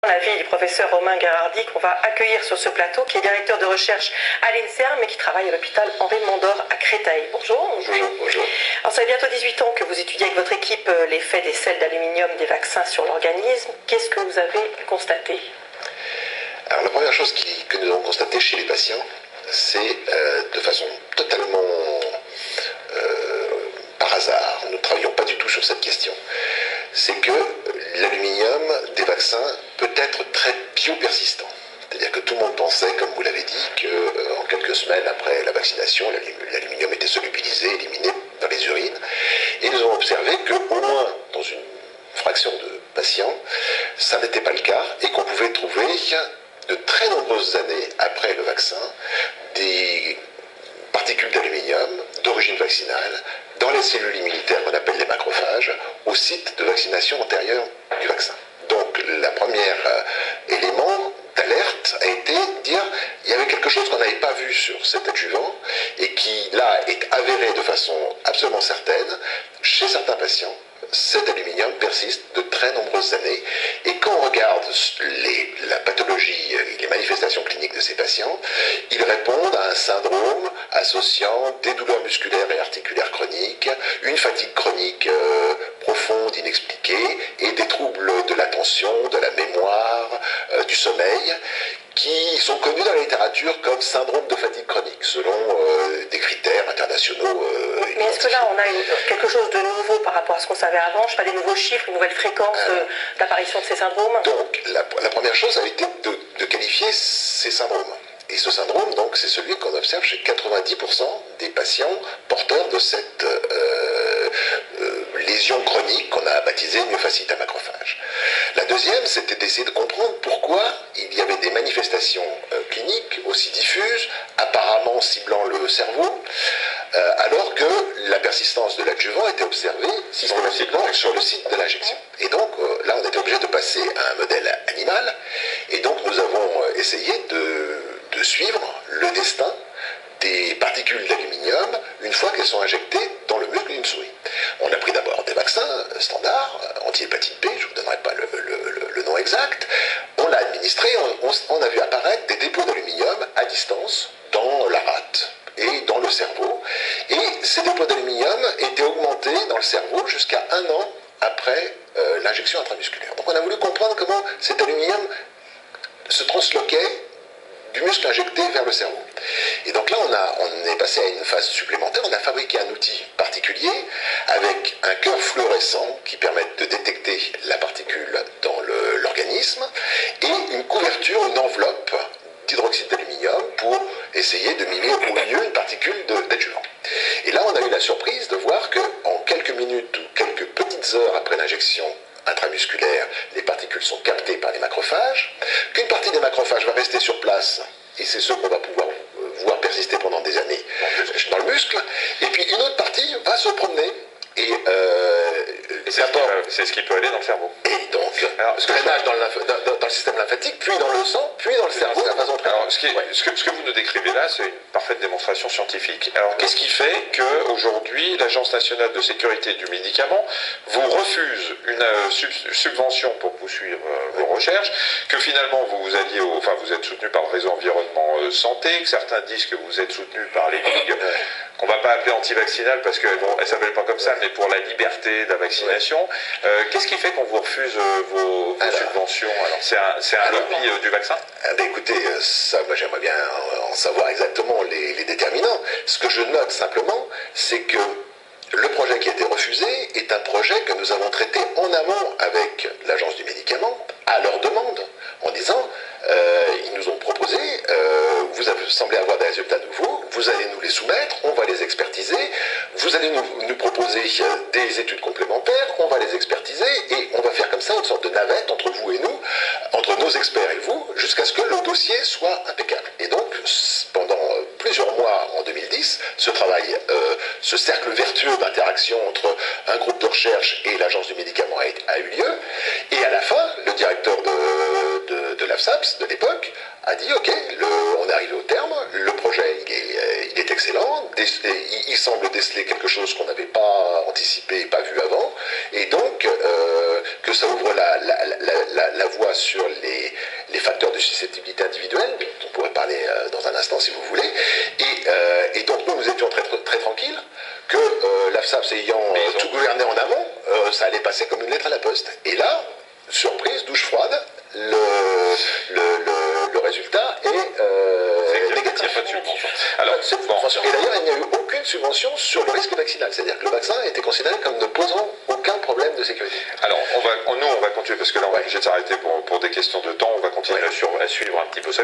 L'avis du professeur Romain Gherardi qu'on va accueillir sur ce plateau, qui est directeur de recherche à l'INSERM mais qui travaille à l'hôpital Henri Mondor à Créteil. Bonjour. Bonjour. Alors ça fait bientôt 18 ans que vous étudiez avec votre équipe l'effet des sels d'aluminium des vaccins sur l'organisme. Qu'est-ce que vous avez constaté? Alors la première chose que nous avons constatée chez les patients, c'est de façon totalement par hasard, nous ne travaillons pas du tout sur cette question, c'est que l'aluminium des vaccins peut être très biopersistant. C'est-à-dire que tout le monde pensait, comme vous l'avez dit, qu'en quelques semaines après la vaccination, l'aluminium était solubilisé, éliminé dans les urines. Et nous avons observé qu'au moins dans une fraction de patients, ça n'était pas le cas et qu'on pouvait trouver de très nombreuses années après le vaccin des particules d'aluminium d'origine vaccinale dans les cellules immunitaires qu'on appelle les macrophages au site de vaccination antérieure du vaccin. Donc le premier élément d'alerte a été de dire il y avait quelque chose qu'on n'avait pas vu sur cet adjuvant et qui là est avéré de façon absolument certaine chez certains patients. Cet aluminium persiste de très nombreuses années et quand on regarde la pathologie et les manifestations cliniques de ces patients, ils répondent à un syndrome associant des douleurs musculaires et articulaires chroniques, une fatigue chronique profonde, inexpliquée et des troubles de l'attention, de la mémoire, du sommeil qui sont connus dans la littérature comme syndrome de fatigue chronique, selon des critères internationaux. Mais est-ce que là, on a quelque chose de nouveau par rapport à ce qu'on savait avant? Je ne sais pas, des nouveaux chiffres, une nouvelle fréquence d'apparition de ces syndromes? Donc, la première chose a été de qualifier ces syndromes. Et ce syndrome, donc, c'est celui qu'on observe chez 90% des patients porteurs de cette lésion chronique qu'on a baptisée myofasciite à macrophage. La deuxième, c'était d'essayer de comprendre pourquoi il y avait des manifestations cliniques aussi diffuses, apparemment ciblant le cerveau, alors que la persistance de l'adjuvant était observée systématiquement sur le site de l'injection. Et donc, là, on était obligé de passer à un modèle animal, et donc nous avons essayé de suivre le destin des particules d'aluminium une fois qu'elles sont injectées dans le muscle d'une souris. On a pris d'abord des vaccins standards, anti-hépatite B, je ne vous donnerai pas le nom exact. On l'a administré, on a vu apparaître des dépôts d'aluminium à distance dans la rate et dans le cerveau. Et ces dépôts d'aluminium étaient augmentés dans le cerveau jusqu'à 1 an après l'injection intramusculaire. Donc on a voulu comprendre comment cet aluminium se transloquait du muscle injecté vers le cerveau. Et donc là, on est passé à une phase supplémentaire. On a fabriqué un outil particulier avec un cœur fluorescent qui permet de détecter la particule dans l'organisme et une couverture, une enveloppe d'hydroxyde d'aluminium pour essayer de mimer au mieux une particule d'adjuvant. Et là, on a eu la surprise de voir qu'en quelques minutes ou quelques petites heures après l'injection intramusculaire, les particules sont captées par les macrophages, qu'une partie des macrophages va rester sur place, et c'est ceux qu'on va pouvoir voir persister pendant des années dans le muscle, et puis une autre partie va se promener, et c'est ce qui peut aller dans le cerveau. Et donc, drainage dans le système lymphatique, puis dans le sang, puis dans le cerveau. Alors, ce que vous nous décrivez là, c'est une parfaite démonstration scientifique. Alors, qu'est-ce qui fait qu'aujourd'hui, l'Agence nationale de sécurité du médicament vous refuse une subvention pour poursuivre vos recherches, que finalement vous êtes soutenu par le réseau environnement santé, que certains disent que vous êtes soutenu par les ligues, qu'on ne va pas appeler anti-vaccinales parce qu'elles ne s'appellent pas comme ça, mais pour la liberté de la vaccination. Qu'est-ce qui fait qu'on vous refuse vos subventions? Alors, c'est un lobby du vaccin? Écoutez, ça, moi j'aimerais bien en savoir exactement les déterminants. Ce que je note simplement, c'est que le projet qui a été refusé est un projet que nous avons traité en amont avec l'Agence du médicament, à leur demande, en disant, ils nous ont proposé, vous semblez avoir des résultats nouveaux, vous allez nous les soumettre, on va les expertiser, vous allez nous proposer des études complémentaires, on va les expertiser, et on va faire comme ça une sorte de navette entre vous et nous, entre nos experts et vous, jusqu'à ce que le dossier soit impeccable. Et donc, pendant plusieurs mois en 2010, ce travail, ce cercle vertueux d'interaction entre un groupe de recherche et l'Agence du médicament a eu lieu, et à la fin, le directeur de l'AFSAPS de l'époque a dit ok, on est arrivé au terme, le projet il est excellent, il semble déceler quelque chose qu'on n'avait pas anticipé, pas vu avant, et donc que ça ouvre la voie sur les de susceptibilité individuelle, dont on pourrait parler dans un instant si vous voulez. Et donc nous étions très, très tranquilles que l'AFSAPS ayant tout gouverné en amont, ça allait passer comme une lettre à la poste. Et là, surprise, douche froide, le résultat est négatif. Il n'y a pas de subvention. Alors, et d'ailleurs, il n'y a eu aucune subvention sur le risque vaccinal. C'est-à-dire que le vaccin a été considéré comme ne posant aucun problème de sécurité. Alors, nous, on va continuer, parce que là, on va obligé de s'arrêter pour des questions de temps. On va continuer à suivre un petit peu ça.